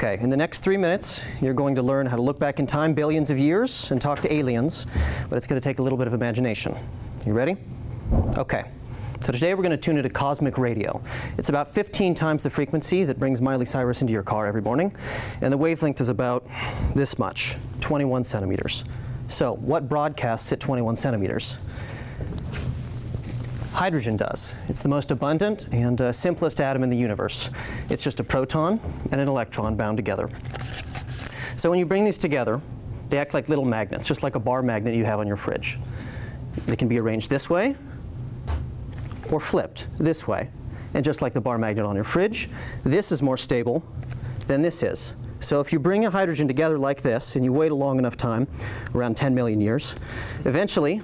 Okay, in the next 3 minutes, you're going to learn how to look back in time billions of years and talk to aliens, but it's going to take a little bit of imagination. You ready? Okay. So today we're going to tune into cosmic radio. It's about 15 times the frequency that brings Miley Cyrus into your car every morning, and the wavelength is about this much, 21 centimeters. So what broadcasts at 21 centimeters? Hydrogen does. It's the most abundant and simplest atom in the universe. It's just a proton and an electron bound together. So when you bring these together, they act like little magnets, just like a bar magnet you have on your fridge. They can be arranged this way or flipped this way. And just like the bar magnet on your fridge, this is more stable than this is. So if you bring a hydrogen together like this and you wait a long enough time, around 10 million years, eventually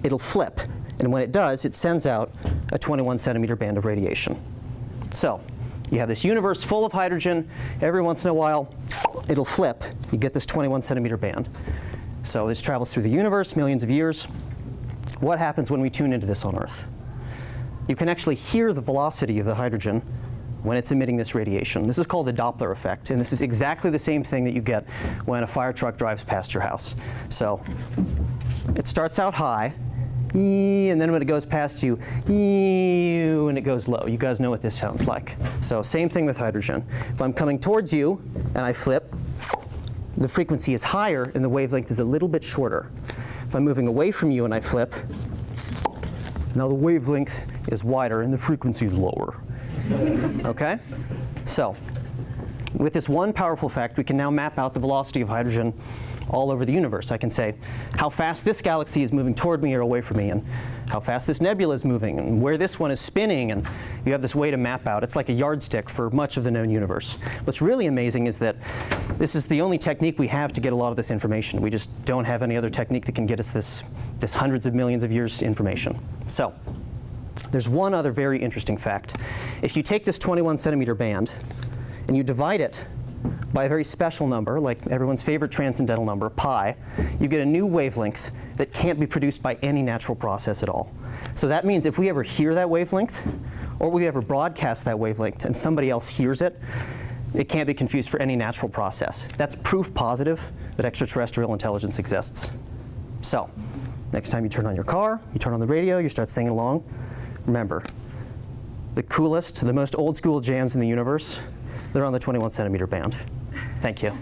it'll flip. And when it does, it sends out a 21 centimeter band of radiation. So you have this universe full of hydrogen. Every once in a while, it'll flip. You get this 21 centimeter band. So this travels through the universe, millions of years. What happens when we tune into this on Earth? You can actually hear the velocity of the hydrogen when it's emitting this radiation. This is called the Doppler effect, and this is exactly the same thing that you get when a fire truck drives past your house. So it starts out high, and then when it goes past you, and it goes low. You guys know what this sounds like. So same thing with hydrogen. If I'm coming towards you and I flip, the frequency is higher and the wavelength is a little bit shorter. If I'm moving away from you and I flip, now the wavelength is wider and the frequency is lower. Okay? So with this one powerful fact, we can now map out the velocity of hydrogen all over the universe. I can say how fast this galaxy is moving toward me or away from me, and how fast this nebula is moving, and where this one is spinning, and you have this way to map out. It's like a yardstick for much of the known universe. What's really amazing is that this is the only technique we have to get a lot of this information. We just don't have any other technique that can get us this hundreds of millions of years information. So there's one other very interesting fact. If you take this 21 centimeter band and you divide it by a very special number, like everyone's favorite transcendental number, pi, you get a new wavelength that can't be produced by any natural process at all. So that means if we ever hear that wavelength, or we ever broadcast that wavelength and somebody else hears it, it can't be confused for any natural process. That's proof positive that extraterrestrial intelligence exists. So next time you turn on your car, you turn on the radio, you start singing along, remember, the coolest, the most old school jams in the universe, they're on the 21 centimeter band. Thank you.